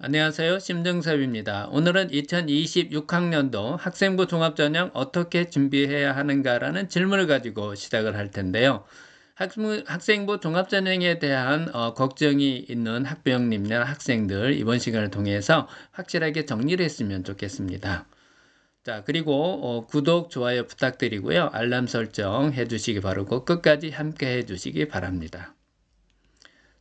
안녕하세요. 심정섭입니다. 오늘은 2026학년도 학생부 종합전형 어떻게 준비해야 하는가라는 질문을 가지고 시작을 할 텐데요. 학생부 종합전형에 대한 걱정이 있는 학부형님이나 학생들 이번 시간을 통해서 확실하게 정리를 했으면 좋겠습니다. 자, 그리고 구독, 좋아요 부탁드리고요. 알람 설정 해주시기 바라고 끝까지 함께 해주시기 바랍니다.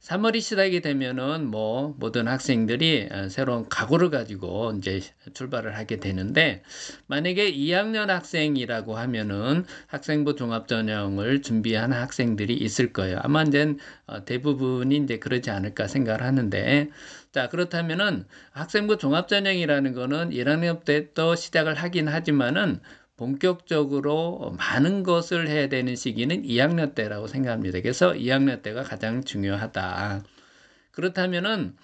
3월이 시작이 되면은 모든 학생들이 새로운 각오를 가지고 이제 출발을 하게 되는데, 만약에 2학년 학생이라고 하면은 학생부 종합전형을 준비한 학생들이 있을 거예요. 아마 이제 대부분이 이제 그러지 않을까 생각을 하는데, 자, 그렇다면은 학생부 종합전형이라는 거는 1학년 때부터 시작을 하긴 하지만은 본격적으로 많은 것을 해야 되는 시기는 2학년 때라고 생각합니다. 그래서 2학년 때가 가장 중요하다. 그렇다면은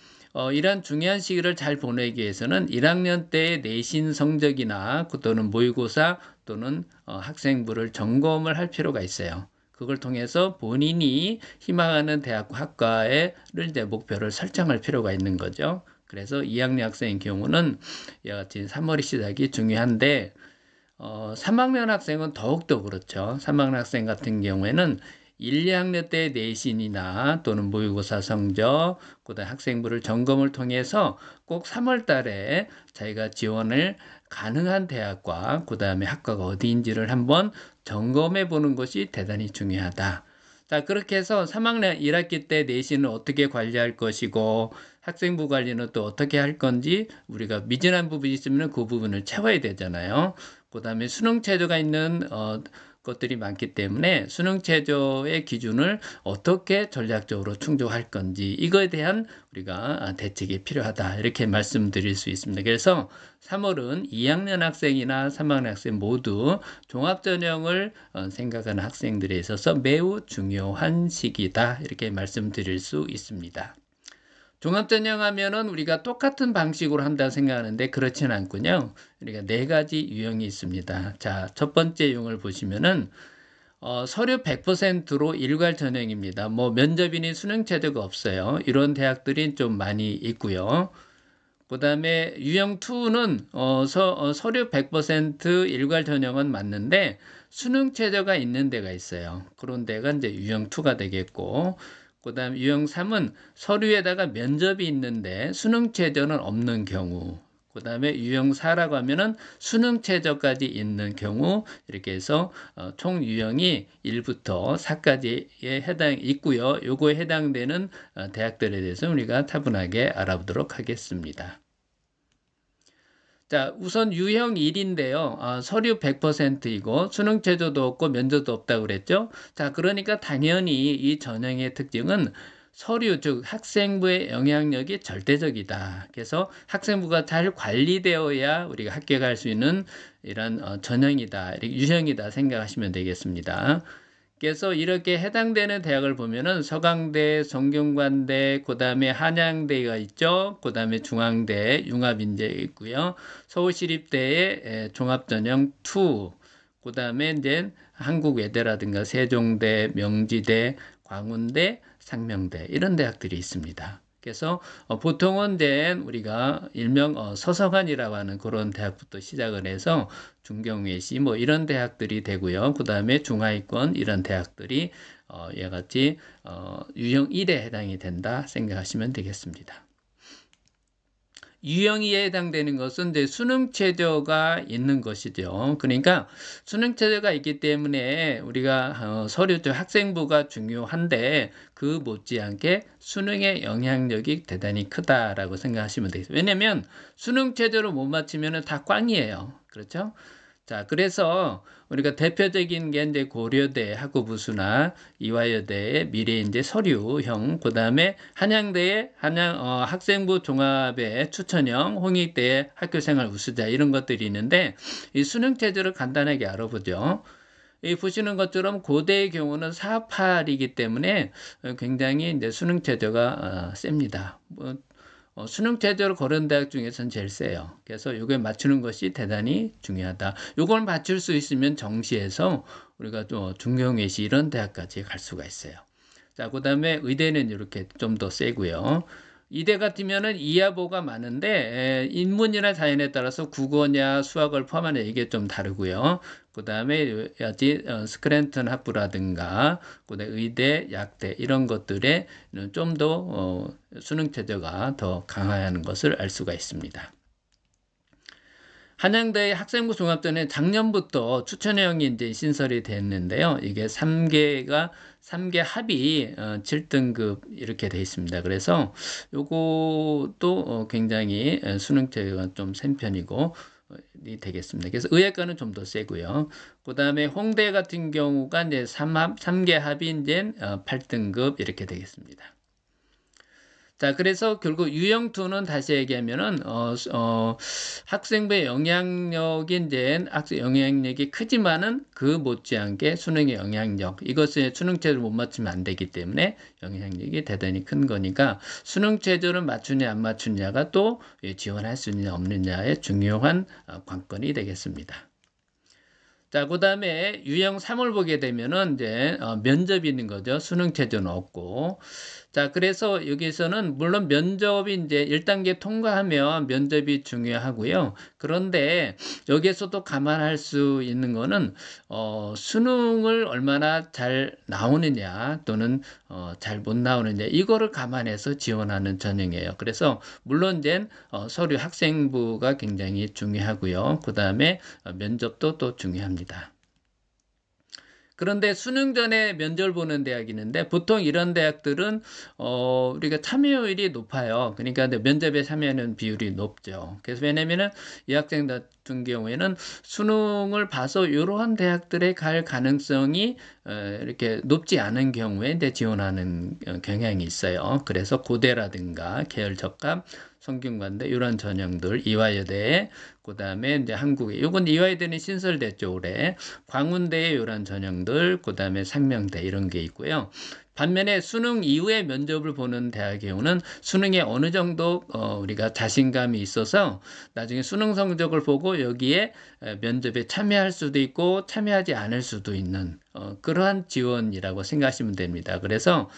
이러한 중요한 시기를 잘 보내기 위해서는 1학년 때의 내신 성적이나 또는 모의고사 또는 학생부를 점검을 할 필요가 있어요. 그걸 통해서 본인이 희망하는 대학과 학과를 이제 목표를 설정할 필요가 있는 거죠. 그래서 2학년 학생의 경우는 이와 같이 3월이 시작이 중요한데, 3학년 학생은 더욱더 그렇죠. 3학년 학생 같은 경우에는 1, 2학년 때 내신이나 또는 모의고사 성적, 그다음 학생부를 점검을 통해서 꼭 3월 달에 자기가 지원을 가능한 대학과 그다음에 학과가 어디인지를 한번 점검해 보는 것이 대단히 중요하다. 자, 그렇게 해서 3학년 1학기 때 내신을 어떻게 관리할 것이고 학생부 관리는 또 어떻게 할 건지 우리가 미진한 부분이 있으면 그 부분을 채워야 되잖아요. 그 다음에 수능 체제가 있는 것들이 많기 때문에 수능 체제의 기준을 어떻게 전략적으로 충족할 건지 이거에 대한 우리가 대책이 필요하다 이렇게 말씀드릴 수 있습니다. 그래서 3월은 2학년 학생이나 3학년 학생 모두 종합전형을 생각하는 학생들에 있어서 매우 중요한 시기다 이렇게 말씀드릴 수 있습니다. 종합전형 하면은 우리가 똑같은 방식으로 한다 생각하는데 그렇지는 않군요. 우리가 네 가지 유형이 있습니다. 자, 첫 번째 유형을 보시면은 서류 100%로 일괄 전형입니다. 면접이니 수능 체제가 없어요. 이런 대학들이 좀 많이 있고요. 그 다음에 유형 2는 서류 100% 일괄 전형은 맞는데 수능 체제가 있는 데가 있어요. 그런 데가 이제 유형 2가 되겠고, 그 다음 유형 3은 서류에다가 면접이 있는데 수능 최저는 없는 경우, 그 다음에 유형 4라고 하면은 수능 최저까지 있는 경우, 이렇게 해서 총 유형이 1부터 4까지에 해당 있고요. 요거에 해당되는 대학들에 대해서 우리가 차분하게 알아보도록 하겠습니다. 자, 우선 유형 1인데요. 서류 100%이고 수능 체제도 없고 면접도 없다고 그랬죠. 자, 그러니까 당연히 이 전형의 특징은 서류, 즉 학생부의 영향력이 절대적이다. 그래서 학생부가 잘 관리되어야 우리가 합격할 수 있는 이런 전형이다, 유형이다 생각하시면 되겠습니다. 그래서 이렇게 해당되는 대학을 보면은 서강대, 성균관대, 그 다음에 한양대가 있죠. 그 다음에 중앙대, 융합인대 있고요. 서울시립대의 종합전형 2, 그 다음에 이제 한국외대라든가 세종대, 명지대, 광운대, 상명대 이런 대학들이 있습니다. 그래서 보통은 이제 우리가 일명 서서관이라고 하는 그런 대학부터 시작을 해서 중경외시 이런 대학들이 되고요. 그 다음에 중하위권 이런 대학들이 이와 같이 유형 1에 해당이 된다 생각하시면 되겠습니다. 유형 2에 해당되는 것은 이제 수능 체제가 있는 것이죠. 그러니까 수능 체제가 있기 때문에 우리가 서류 학생부가 중요한데 그 못지않게 수능의 영향력이 대단히 크다라고 생각하시면 되겠습니다. 왜냐하면 수능 체제로 못 맞추면 다 꽝이에요. 그렇죠? 자, 그래서 우리가 대표적인 게 이제 고려대 학구부수나 이화여대의 미래인재 서류형, 그 다음에 한양대의 학생부 종합의 추천형, 홍익대의 학교생활 우수자 이런 것들이 있는데 이 수능 체제를 간단하게 알아보죠. 이 보시는 것처럼 고대의 경우는 4.8이기 때문에 굉장히 이제 수능 체제가 셉니다. 수능 체제로 고른 대학 중에서는 제일 세요. 그래서 이걸 맞추는 것이 대단히 중요하다. 이걸 맞출 수 있으면 정시에서 우리가 또 중경외시 이런 대학까지 갈 수가 있어요. 자, 그 다음에 의대는 이렇게 좀 더 세고요. 이대 같으면은 이하보가 많은데 인문이나 자연에 따라서 국어냐 수학을 포함하는 이게 좀 다르고요. 그 다음에 스크랜턴 학부라든가 그다음에 의대, 약대 이런 것들에 좀 더 수능 체제가 더 강화하는 것을 알 수가 있습니다. 한양대 학생부 종합전에 작년부터 추천형이 이제 신설이 됐는데요. 이게 3개 합이 7등급 이렇게 돼 있습니다. 그래서 요것도 굉장히 수능 체계가 좀 센 편이고 이 되겠습니다. 그래서 의예과는 좀 더 세고요. 그 다음에 홍대 같은 경우가 이제 3개 합이 이제 8등급 이렇게 되겠습니다. 자, 그래서 결국 유형2는 다시 얘기하면은, 학생부의 영향력이 이제 학생 영향력이 크지만은 그 못지않게 수능의 영향력, 이것을 수능체제를 못 맞추면 안 되기 때문에 영향력이 대단히 큰 거니까 수능체제를 맞추냐 안 맞추냐가 또 지원할 수 있느냐 없느냐의 중요한 관건이 되겠습니다. 자, 그 다음에 유형 3을 보게 되면은 이제 면접이 있는 거죠. 수능 체제는 없고. 자, 그래서 여기서는 물론 면접이 이제 1단계 통과하면 면접이 중요하고요. 그런데 여기에서도 감안할 수 있는 거는 수능을 얼마나 잘 나오느냐 또는 잘 못 나오느냐 이거를 감안해서 지원하는 전형이에요. 그래서 물론 이제 서류 학생부가 굉장히 중요하고요. 그 다음에 면접도 또 중요합니다. 그런데 수능 전에 면접을 보는 대학이 있는데 보통 이런 대학들은 우리가 참여율이 높아요. 그러니까 면접에 참여하는 비율이 높죠. 그래서 왜냐면은 이 학생 같은 경우에는 수능을 봐서 이러한 대학들에 갈 가능성이 이렇게 높지 않은 경우에 이제 지원하는 경향이 있어요. 그래서 고대라든가 계열 적합 성균관대 이런 전형들 이화여대 그다음에 이제 한국에 이건 이화여대는 신설됐죠 올해 광운대에 이런 전형들 그다음에 상명대 이런 게 있고요. 반면에 수능 이후에 면접을 보는 대학의 경우는 수능에 어느 정도 우리가 자신감이 있어서 나중에 수능 성적을 보고 여기에 면접에 참여할 수도 있고 참여하지 않을 수도 있는 그러한 지원이라고 생각하시면 됩니다. 그래서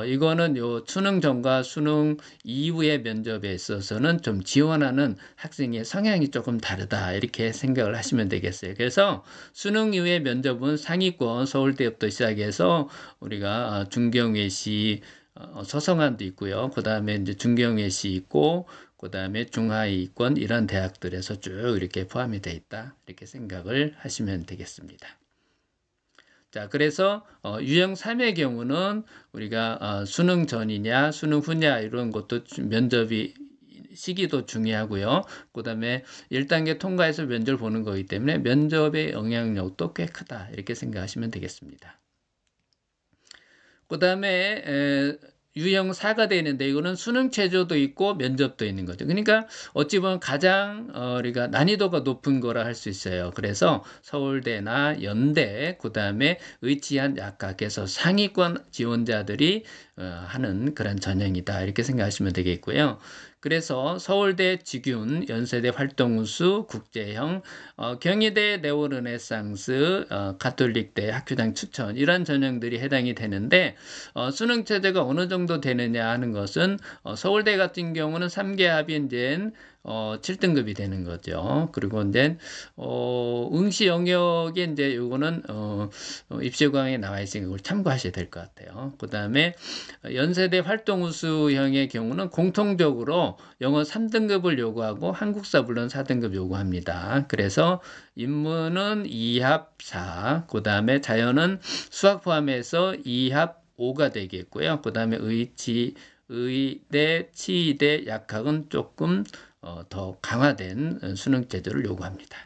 이거는 요 수능 전과 수능 이후의 면접에 있어서는 좀 지원하는 학생의 성향이 조금 다르다 이렇게 생각을 하시면 되겠어요. 그래서 수능 이후의 면접은 상위권 서울대부터 시작해서 우리가 중경외시 서성한도 있고요. 그 다음에 이제 중경외시 있고 그 다음에 중하위권 이런 대학들에서 쭉 이렇게 포함이 되어 있다 이렇게 생각을 하시면 되겠습니다. 자, 그래서 유형 3의 경우는 우리가 수능 전이냐 수능 후냐 이런 것도 면접이 시기도 중요하고요. 그 다음에 1단계 통과해서 면접을 보는 거기 때문에 면접의 영향력도 꽤 크다 이렇게 생각하시면 되겠습니다. 그 다음에 유형 4가 되는데 이거는 수능 체조도 있고 면접도 있는 거죠. 그러니까 어찌 보면 가장 우리가 난이도가 높은 거라 할 수 있어요. 그래서 서울대나 연대 그 다음에 의치한 약학에서 상위권 지원자들이 하는 그런 전형이다 이렇게 생각하시면 되겠고요. 그래서 서울대 직윤, 연세대 활동우수, 국제형, 경희대 네오르네상스, 가톨릭대 학교장 추천 이런 전형들이 해당이 되는데 수능 체제가 어느 정도 되느냐 하는 것은 서울대 같은 경우는 3개 합이 이제 7등급이 되는 거죠. 그리고 이제 응시 영역이 이제 요거는 입시광에 나와 있으니까 그걸 참고하셔야 될 것 같아요. 그 다음에 연세대 활동우수형의 경우는 공통적으로 영어 3등급을 요구하고 한국사 물론 4등급 요구합니다. 그래서 인문은 2합 4, 그 다음에 자연은 수학 포함해서 2합 5가 되겠고요. 그 다음에 의대, 치의대, 약학은 조금 더 강화된 수능 제도를 요구합니다.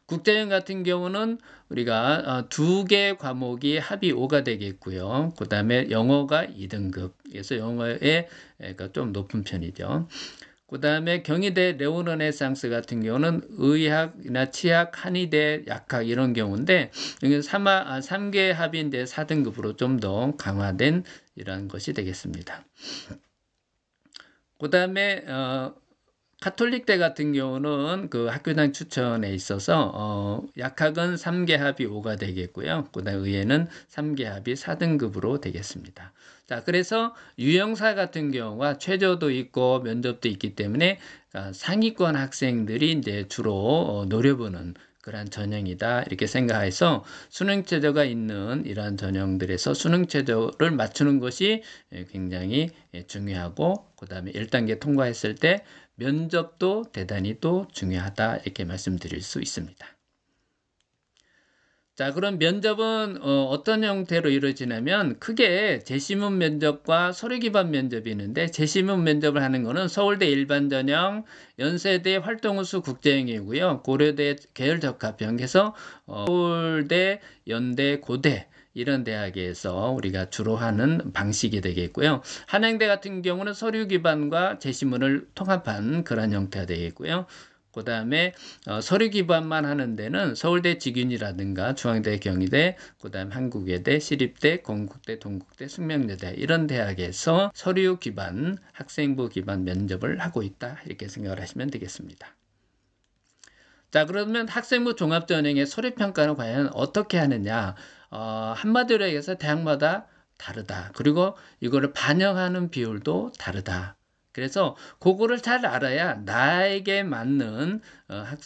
국제형 같은 경우는 우리가 2개 과목이 합이 5가 되겠고요. 그 다음에 영어가 2등급. 그래서 영어에 좀 높은 편이죠. 그 다음에 경희대 네오르네상스 같은 경우는 의학이나 치학, 한의대, 약학 이런 경우인데 여기 3개 합인데 4등급으로 좀 더 강화된 이런 것이 되겠습니다. 그 다음에 카톨릭대 같은 경우는 그 학교장 추천에 있어서 약학은 3개 합이 5가 되겠고요. 그다음 의예는 3개 합이 4등급으로 되겠습니다. 자, 그래서 유형사 같은 경우가 최저도 있고 면접도 있기 때문에 상위권 학생들이 이제 주로 노려보는 그러한 전형이다 이렇게 생각해서 수능 최저가 있는 이러한 전형들에서 수능 최저를 맞추는 것이 굉장히 중요하고, 그 다음에 1단계 통과했을 때 면접도 대단히 또 중요하다 이렇게 말씀드릴 수 있습니다. 자, 그럼 면접은 어떤 형태로 이루어지냐면 크게 재시문 면접과 서류 기반 면접이 있는데, 재시문 면접을 하는 거는 서울대 일반전형, 연세대 활동우수 국제영예고요. 고려대 계열적합형 해서 서울대, 연대, 고대 이런 대학에서 우리가 주로 하는 방식이 되겠고요. 한양대 같은 경우는 서류 기반과 재시문을 통합한 그런 형태가 되겠고요. 그 다음에 서류 기반만 하는 데는 서울대 직윤이라든가 중앙대, 경희대, 그 다음 한국외대, 시립대, 건국대, 동국대, 숙명여대 이런 대학에서 서류 기반, 학생부 기반 면접을 하고 있다 이렇게 생각을 하시면 되겠습니다. 자, 그러면 학생부 종합전형의 서류평가는 과연 어떻게 하느냐? 한마디로 얘기해서 대학마다 다르다. 그리고 이거를 반영하는 비율도 다르다. 그래서 그거를 잘 알아야 나에게 맞는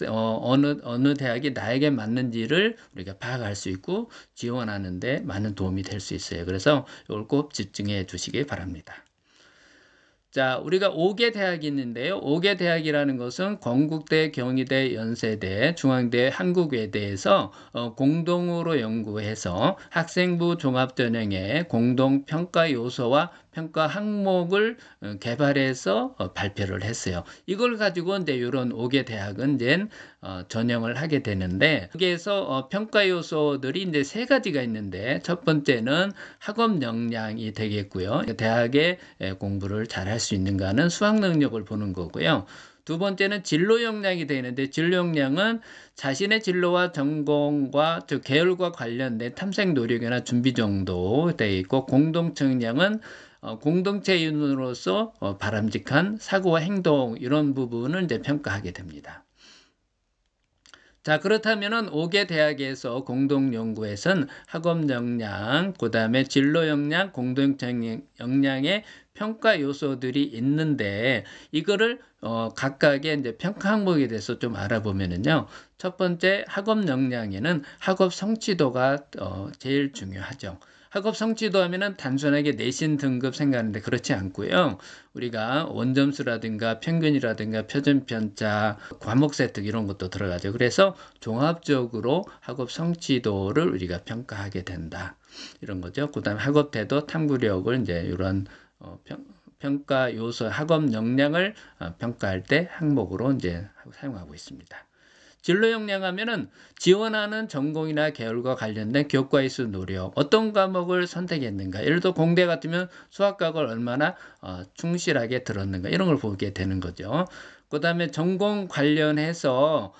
어느 대학이 나에게 맞는지를 우리가 파악할 수 있고 지원하는데 많은 도움이 될 수 있어요. 그래서 이걸 꼭 집중해 주시기 바랍니다. 자, 우리가 5개 대학이 있는데요. 5개 대학이라는 것은 건국대, 경희대, 연세대, 중앙대, 한국외대에서 공동으로 연구해서 학생부 종합전형의 공동평가 요소와 평가 항목을 개발해서 발표를 했어요. 이걸 가지고 이제 이런 5개 대학은 이제 전형을 하게 되는데, 여기에서 평가 요소들이 이제 3가지가 있는데, 첫 번째는 학업 역량이 되겠고요. 대학에 공부를 잘할 수 있는가는 수학 능력을 보는 거고요. 두 번째는 진로 역량이 되는데, 진로 역량은 자신의 진로와 전공과 즉 계열과 관련된 탐색 노력이나 준비 정도 되어 있고, 공동체 역량은 공동체인으로서 바람직한 사고와 행동 이런 부분을 이제 평가하게 됩니다. 자, 그렇다면은 5개 대학에서 공동연구에서는 학업 역량, 그 다음에 진로 역량, 공동체 역량의 평가 요소들이 있는데, 이거를 각각의 이제 평가 항목에 대해서 좀 알아보면은요. 첫 번째 학업 역량에는 학업 성취도가 제일 중요하죠. 학업 성취도 하면은 단순하게 내신 등급 생각하는데 그렇지 않고요. 우리가 원점수라든가 평균이라든가 표준 편차, 과목 세특 이런 것도 들어가죠. 그래서 종합적으로 학업 성취도를 우리가 평가하게 된다. 이런 거죠. 그다음 학업 태도, 탐구력을 이제 이런 평가 요소, 학업 역량을 평가할 때 항목으로 이제 사용하고 있습니다. 진로 역량 하면은 지원하는 전공이나 계열과 관련된 교과 이수 노력, 어떤 과목을 선택했는가. 예를 들어 공대 같으면 수학과를 얼마나 충실하게 들었는가 이런 걸 보게 되는 거죠. 그 다음에 전공 관련해서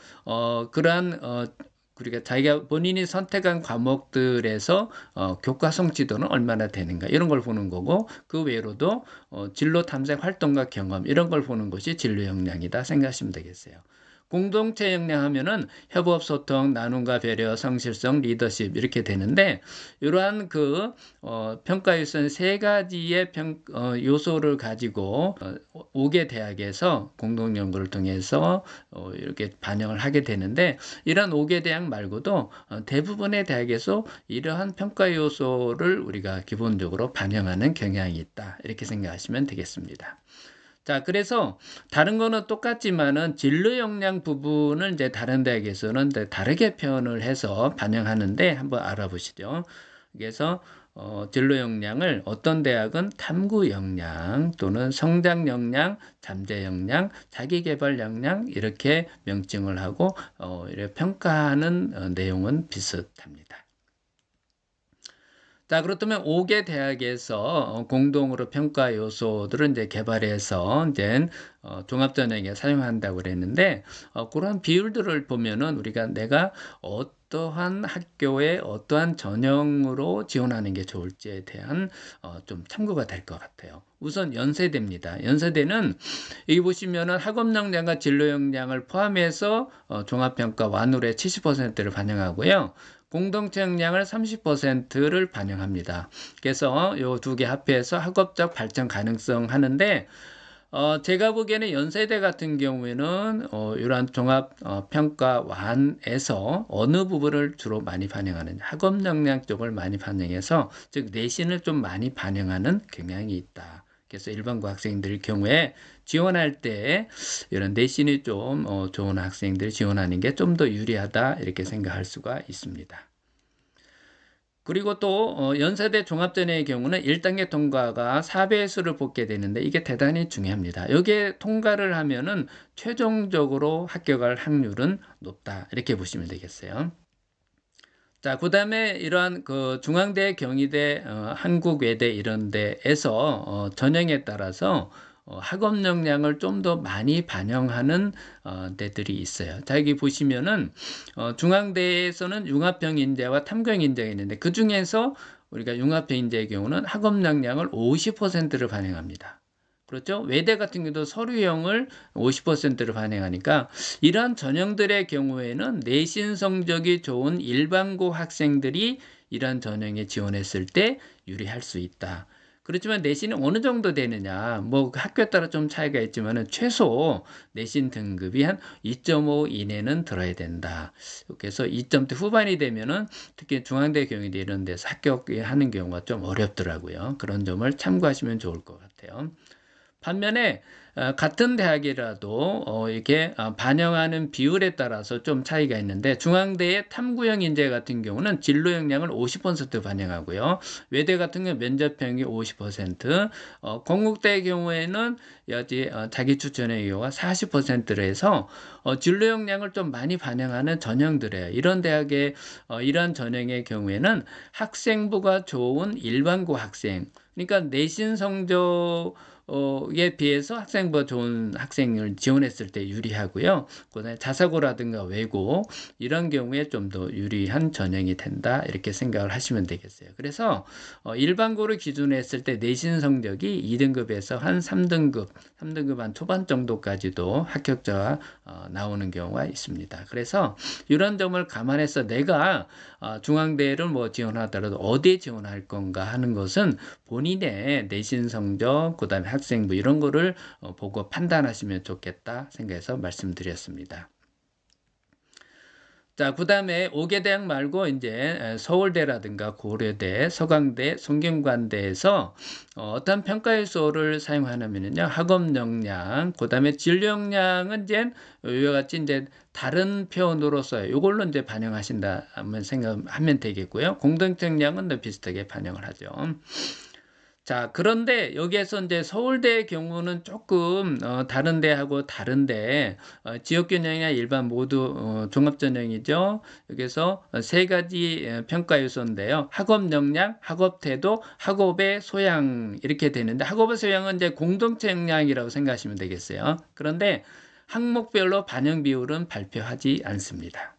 그러한 그러니까 자기가 본인이 선택한 과목들에서 교과 성취도는 얼마나 되는가 이런 걸 보는 거고, 그 외로도 진로 탐색 활동과 경험 이런 걸 보는 것이 진로 역량이다 생각하시면 되겠어요. 공동체 역량 하면은 협업, 소통, 나눔과 배려, 성실성, 리더십 이렇게 되는데, 이러한 그 평가 요소는 3가지의 요소를 가지고 5개 대학에서 공동 연구를 통해서 이렇게 반영을 하게 되는데, 이런 5개 대학 말고도 대부분의 대학에서 이러한 평가 요소를 우리가 기본적으로 반영하는 경향이 있다 이렇게 생각하시면 되겠습니다. 자, 그래서 다른 거는 똑같지만은 진로 역량 부분을 이제 다른 대학에서는 다르게 표현을 해서 반영하는데 한번 알아보시죠. 그래서 진로 역량을 어떤 대학은 탐구 역량 또는 성장 역량, 잠재 역량, 자기 개발 역량 이렇게 명칭을 하고 이렇게 평가하는 내용은 비슷합니다. 자, 그렇다면 5개 대학에서 공동으로 평가 요소들을 이제 개발해서 이제 종합전형에 사용한다고 그랬는데, 그런 비율들을 보면은 우리가 내가 어떠한 학교에 어떠한 전형으로 지원하는 게 좋을지에 대한 좀 참고가 될 것 같아요. 우선 연세대입니다. 연세대는 여기 보시면은 학업 역량과 진로 역량을 포함해서 종합평가 완율의 70%를 반영하고요. 공동체 역량을 30%를 반영합니다. 그래서 이 두 개 합해서 학업적 발전 가능성 하는데, 제가 보기에는 연세대 같은 경우에는 이러한 종합 평가완에서 어느 부분을 주로 많이 반영하느냐, 학업 역량 쪽을 많이 반영해서, 즉 내신을 좀 많이 반영하는 경향이 있다. 그래서 일반고 학생들 경우에 지원할 때 이런 내신이 좀 좋은 학생들 지원하는 게 좀 더 유리하다, 이렇게 생각할 수가 있습니다. 그리고 또 연세대 종합전형의 경우는 1단계 통과가 4배수를 뽑게 되는데, 이게 대단히 중요합니다. 여기에 통과를 하면은 최종적으로 합격할 확률은 높다, 이렇게 보시면 되겠어요. 자, 그 다음에 이러한 그 중앙대, 경희대, 한국외대 이런 데에서 전형에 따라서 학업 역량을 좀 더 많이 반영하는 데들이 있어요. 자, 여기 보시면은 중앙대에서는 융합형 인재와 탐구형 인재가 있는데, 그 중에서 우리가 융합형 인재의 경우는 학업 역량을 50%를 반영합니다. 그렇죠? 외대 같은 경우도 서류형을 50%를 반영하니까, 이러한 전형들의 경우에는 내신 성적이 좋은 일반고 학생들이 이러한 전형에 지원했을 때 유리할 수 있다. 그렇지만 내신이 어느 정도 되느냐, 뭐 학교에 따라 좀 차이가 있지만은 최소 내신 등급이 한 2.5 이내는 들어야 된다. 그래서 2점대 후반이 되면은 특히 중앙대, 경희대 이런 데서 합격하는 경우가 좀 어렵더라고요. 그런 점을 참고하시면 좋을 것 같아요. 반면에 같은 대학이라도 이렇게 반영하는 비율에 따라서 좀 차이가 있는데, 중앙대의 탐구형 인재 같은 경우는 진로 역량을 50% 반영하고요. 외대 같은 경우 면접형이 50%, 건국대의 경우에는 여지 자기 추천의 경우가 40%를 해서 진로 역량을 좀 많이 반영하는 전형들이에요. 이런 대학의 이런 전형의 경우에는 학생부가 좋은 일반고 학생, 그러니까 내신 성적 에 비해서 학생부가 좋은 학생을 지원했을 때 유리하고요. 그다음에 자사고라든가 외고 이런 경우에 좀 더 유리한 전형이 된다, 이렇게 생각을 하시면 되겠어요. 그래서 일반고를 기준으로 했을 때 내신 성적이 2등급에서 한 3등급 한 초반 정도까지도 합격자가 나오는 경우가 있습니다. 그래서 이런 점을 감안해서 내가 중앙대를 뭐 지원하더라도 어디에 지원할 건가 하는 것은 본인의 내신 성적, 그 다음에 학생부 이런 거를 보고 판단하시면 좋겠다 생각해서 말씀드렸습니다. 자, 그 다음에 5개 대학 말고 이제 서울대라든가 고려대, 서강대, 성균관대에서 어떤 평가 요소를 사용하냐면요, 학업 역량, 그 다음에 진로 역량은 이제 이와 같이 이제 다른 표현으로서 이걸로 이제 반영하신다 하면 생각하면 되겠고요. 공동체 역량은 더 비슷하게 반영을 하죠. 자, 그런데 여기에서 이제 서울대의 경우는 조금 다른 데하고 다른데, 지역균형이나 일반 모두 종합전형이죠. 여기서 세 가지 평가 요소인데요. 학업 역량, 학업 태도, 학업의 소양 이렇게 되는데, 학업의 소양은 이제 공동체 역량이라고 생각하시면 되겠어요. 그런데 항목별로 반영 비율은 발표하지 않습니다.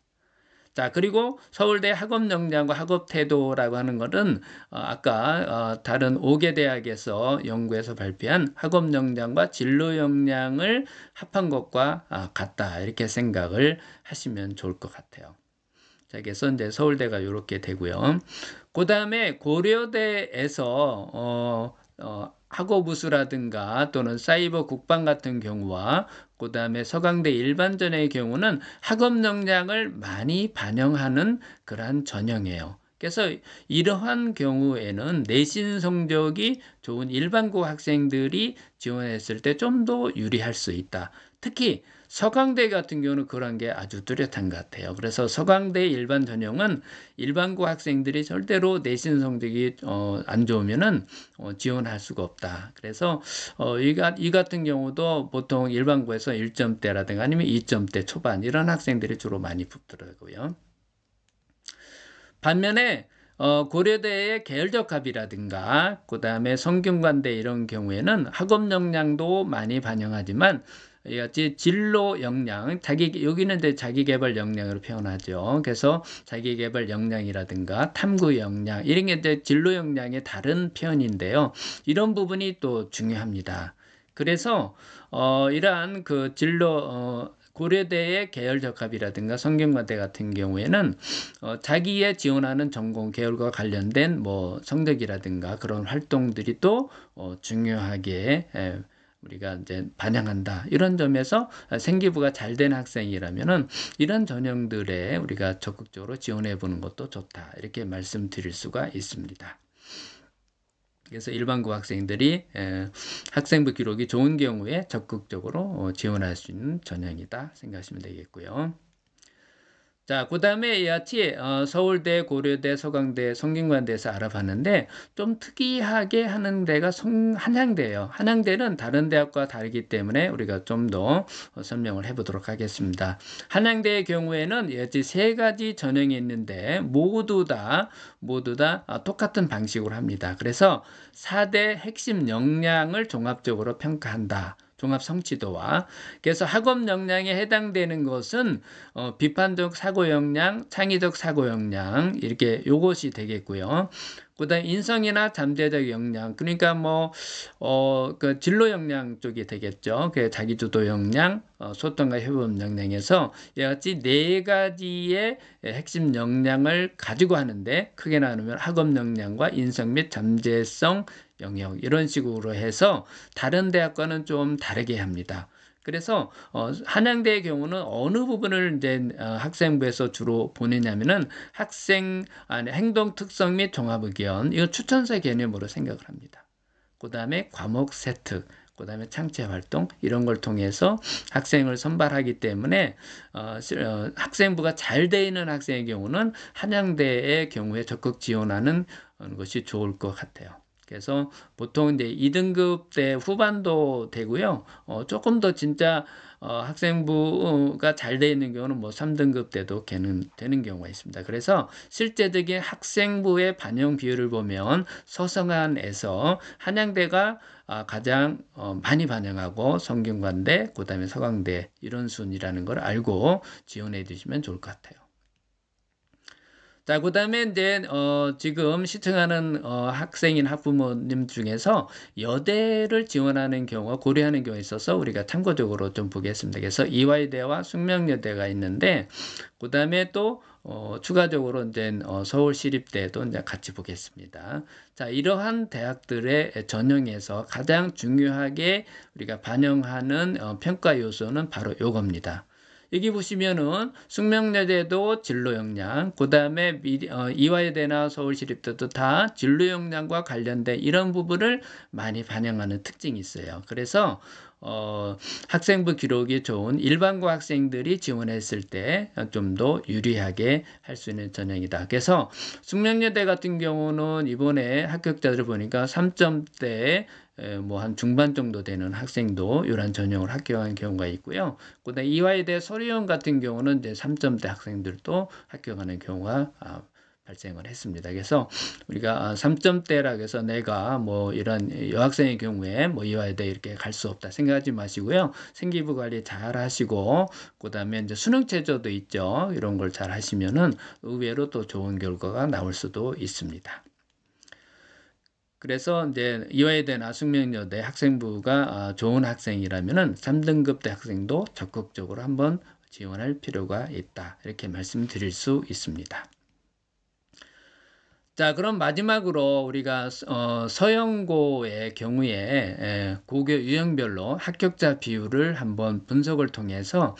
자, 그리고 서울대 학업 역량과 학업 태도라고 하는 것은 아까 다른 5개 대학에서 연구해서 발표한 학업 역량과 진로 역량을 합한 것과 같다, 이렇게 생각을 하시면 좋을 것 같아요. 자, 그래서 이제 서울대가 이렇게 되고요. 그 다음에 고려대에서 학업우수라든가 또는 사이버 국방 같은 경우와 그 다음에 서강대 일반전형의 경우는 학업 역량을 많이 반영하는 그러한 전형이에요. 그래서 이러한 경우에는 내신 성적이 좋은 일반고 학생들이 지원했을 때 좀 더 유리할 수 있다. 특히 서강대 같은 경우는 그런 게 아주 뚜렷한 것 같아요. 그래서 서강대 일반 전형은 일반고 학생들이 절대로 내신 성적이 안 좋으면은 지원할 수가 없다. 그래서 이 같은 경우도 보통 일반고에서 1점대라든가 아니면 2점대 초반 이런 학생들이 주로 많이 붙더라고요. 반면에 고려대의 계열적합이라든가 그 다음에 성균관대 이런 경우에는 학업 역량도 많이 반영하지만 이같이 진로 역량, 여기는 이제 자기개발 역량으로 표현하죠. 그래서 자기개발 역량이라든가 탐구 역량 이런 게 이제 진로 역량의 다른 표현인데요. 이런 부분이 또 중요합니다. 그래서 이러한 그 진로 고려대의 계열적합이라든가 성균관대 같은 경우에는 자기의 지원하는 전공 계열과 관련된 뭐 성적이라든가 그런 활동들이 또 중요하게 우리가 이제 반영한다. 이런 점에서 생기부가 잘 된 학생이라면은 이런 전형들에 우리가 적극적으로 지원해 보는 것도 좋다. 이렇게 말씀드릴 수가 있습니다. 그래서 일반고 학생들이 학생부 기록이 좋은 경우에 적극적으로 지원할 수 있는 전형이다 생각하시면 되겠고요. 자, 그 다음에 이같이 서울대, 고려대, 서강대, 성균관대에서 알아봤는데 좀 특이하게 하는 데가 한양대예요. 한양대는 다른 대학과 다르기 때문에 우리가 좀 더 설명을 해보도록 하겠습니다. 한양대의 경우에는 이같이 3가지 전형이 있는데 모두 다 똑같은 방식으로 합니다. 그래서 4대 핵심 역량을 종합적으로 평가한다. 종합 성취도와 그래서 학업 역량에 해당되는 것은 비판적 사고 역량, 창의적 사고 역량 이렇게 요것이 되겠고요. 그다음 인성이나 잠재적 역량 그러니까 그 진로 역량 쪽이 되겠죠. 그 자기주도 역량, 소통과 협업 역량에서 이같이 4가지의 핵심 역량을 가지고 하는데 크게 나누면 학업 역량과 인성 및 잠재성 영역 이런 식으로 해서 다른 대학과는 좀 다르게 합니다. 그래서 한양대의 경우는 어느 부분을 이제 학생부에서 주로 보내냐면은 행동 특성 및 종합 의견 이거 추천서 개념으로 생각을 합니다. 그 다음에 과목 세특, 그 다음에 창체 활동 이런 걸 통해서 학생을 선발하기 때문에 학생부가 잘 돼 있는 학생의 경우는 한양대의 경우에 적극 지원하는 것이 좋을 것 같아요. 그래서 보통 이제 2등급 때 후반도 되고요. 조금 더 진짜 학생부가 잘 돼 있는 경우는 뭐 3등급 때도 되는 경우가 있습니다. 그래서 실제적인 학생부의 반영 비율을 보면 서성안에서 한양대가 가장 많이 반영하고 성균관대, 그 다음에 서강대 이런 순이라는 걸 알고 지원해 주시면 좋을 것 같아요. 자, 그 다음에 이제, 지금 시청하는, 학생인 학부모님 중에서 여대를 지원하는 경우와 고려하는 경우에 있어서 우리가 참고적으로 좀 보겠습니다. 그래서 이화여대와 숙명여대가 있는데, 그 다음에 또, 추가적으로 이제, 서울시립대도 이제 같이 보겠습니다. 자, 이러한 대학들의 전형에서 가장 중요하게 우리가 반영하는 평가 요소는 바로 요겁니다. 여기 보시면은 숙명여대도 진로 역량, 그 다음에 이화여대나 서울시립대도 다 진로 역량과 관련된 이런 부분을 많이 반영하는 특징이 있어요. 그래서 학생부 기록이 좋은 일반고 학생들이 지원했을 때 좀 더 유리하게 할 수 있는 전형이다. 그래서 숙명여대 같은 경우는 이번에 합격자들을 보니까 3점대 뭐 한 중반 정도 되는 학생도 이런 전형을 합격한 경우가 있고요. 그다음에 이화여대 서리원 같은 경우는 이제 3점대 학생들도 합격하는 경우가 발생을 했습니다. 그래서 우리가 3점대라고 해서 내가 뭐 이런 여학생의 경우에 뭐 이화여대 이렇게 갈 수 없다 생각하지 마시고요. 생기부 관리 잘 하시고 그다음에 이제 수능 체제도 있죠. 이런 걸 잘 하시면은 의외로 또 좋은 결과가 나올 수도 있습니다. 그래서 이제 이화여대나 숙명여대 학생부가 좋은 학생이라면은 3등급 대 학생도 적극적으로 한번 지원할 필요가 있다. 이렇게 말씀드릴 수 있습니다. 자, 그럼 마지막으로 우리가 서영고의 경우에 고교 유형별로 합격자 비율을 한번 분석을 통해서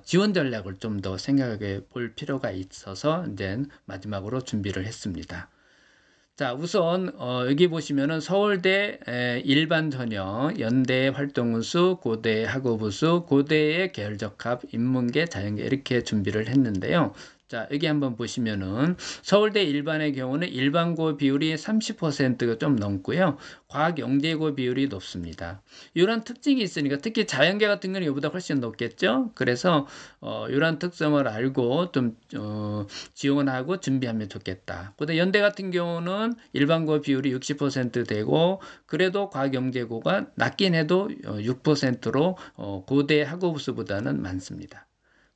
지원 전략을 좀 더 생각해 볼 필요가 있어서 이제 마지막으로 준비를 했습니다. 자, 우선 여기 보시면은 서울대 일반 전형, 연대 활동우수, 고대 학업우수, 고대의 계열적합, 인문계, 자연계 이렇게 준비를 했는데요. 자, 여기 한번 보시면은 서울대 일반의 경우는 일반고 비율이 30%가 좀 넘고요. 과학영재고 비율이 높습니다. 이런 특징이 있으니까 특히 자연계 같은 경우는 이보다 훨씬 높겠죠. 그래서 이런 특성을 알고 좀 지원하고 준비하면 좋겠다. 그다음에 연대 같은 경우는 일반고 비율이 60% 되고 그래도 과학영재고가 낮긴 해도 6%로 고대 학우부수보다는 많습니다.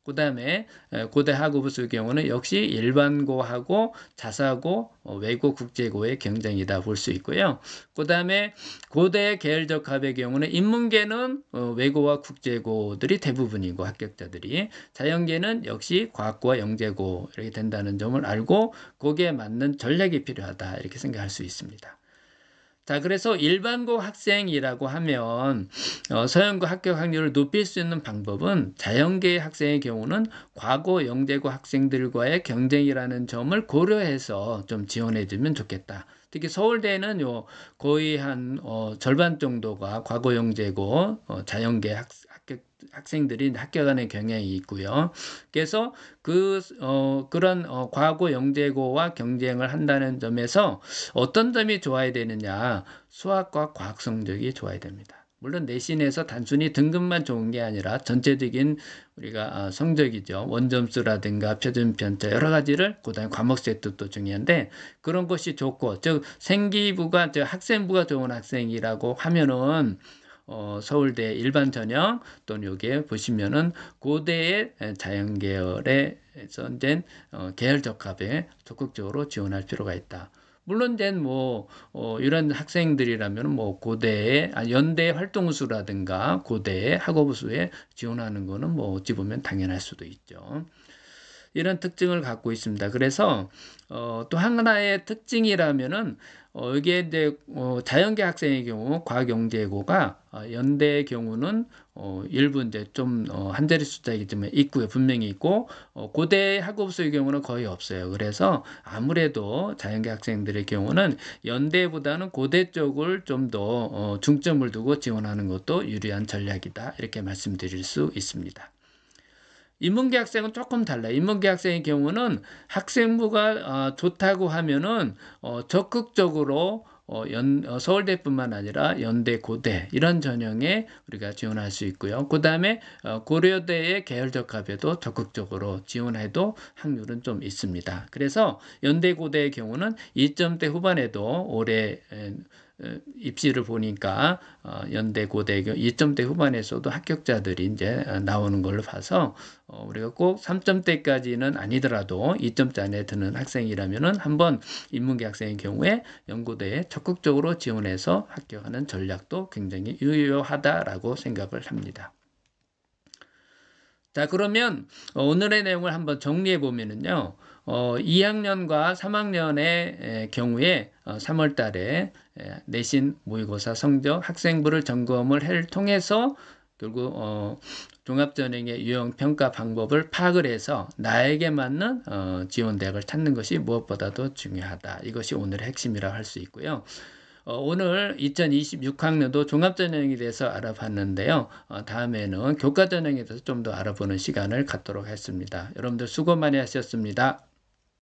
그 다음에 고대 학우부수 경우는 역시 일반고하고 자사고, 외고, 국제고의 경쟁이다 볼 수 있고요. 그 다음에 고대 계열적합의 경우는 인문계는 외고와 국제고들이 대부분이고 합격자들이, 자연계는 역시 과학고와 영재고 이렇게 된다는 점을 알고 거기에 맞는 전략이 필요하다 이렇게 생각할 수 있습니다. 자, 그래서 일반고 학생이라고 하면 서영고 합격 확률을 높일 수 있는 방법은 자연계 학생의 경우는 과거 영재고 학생들과의 경쟁이라는 점을 고려해서 좀 지원해주면 좋겠다. 특히 서울대는 거의 한 절반 정도가 과거 영재고 자연계 학생들이 합격하는 경향이 있고요. 그래서 그런 과거 영재고와 경쟁을 한다는 점에서 어떤 점이 좋아야 되느냐? 수학과 과학 성적이 좋아야 됩니다. 물론 내신에서 단순히 등급만 좋은 게 아니라 전체적인 우리가 성적이죠. 원점수라든가 표준 편차 여러 가지를, 그다음에 과목 세트도 중요한데 그런 것이 좋고, 즉 생기부가 학생부가 좋은 학생이라고 하면은 서울대 일반 전형 또는 여기에 보시면은 고대의 자연계열에서 된 계열적합에 적극적으로 지원할 필요가 있다. 물론 이런 학생들이라면 고대의 연대 활동수라든가 고대의 학업수에 지원하는 거는 어찌 보면 당연할 수도 있죠. 이런 특징을 갖고 있습니다. 그래서 또 하나의 특징이라면은 이게 이제 자연계 학생의 경우 과학영재고가 연대의 경우는 일부 이제 좀 한 자리 숫자이지만 있고요, 분명히 있고 고대 학업수의 경우는 거의 없어요. 그래서 아무래도 자연계 학생들의 경우는 연대보다는 고대 쪽을 좀 더 중점을 두고 지원하는 것도 유리한 전략이다 이렇게 말씀드릴 수 있습니다. 인문계 학생은 조금 달라요. 인문계 학생의 경우는 학생부가 좋다고 하면은 적극적으로 서울대뿐만 아니라 연대, 고대 이런 전형에 우리가 지원할 수 있고요. 그 다음에 고려대의 계열적합에도 적극적으로 지원해도 확률은 좀 있습니다. 그래서 연대, 고대의 경우는 2점대 후반에도 올해 입시를 보니까 연대, 고대 2점대 후반에서도 합격자들이 이제 나오는 걸로 봐서 우리가 꼭 3점대까지는 아니더라도 2점대 안에 드는 학생이라면은 한번 인문계 학생의 경우에 연고대에 적극적으로 지원해서 합격하는 전략도 굉장히 유효하다라고 생각을 합니다. 자, 그러면 오늘의 내용을 한번 정리해 보면은요. 2학년과 3학년의 경우에 3월 달에 내신 모의고사 성적 학생부를 점검을 해를 통해서 결국 종합전형의 유형 평가 방법을 파악을 해서 나에게 맞는 지원 대학을 찾는 것이 무엇보다도 중요하다. 이것이 오늘의 핵심이라고 할 수 있고요. 오늘 2026학년도 종합전형에 대해서 알아봤는데요. 다음에는 교과전형에 대해서 좀 더 알아보는 시간을 갖도록 하겠습니다. 여러분들 수고 많이 하셨습니다.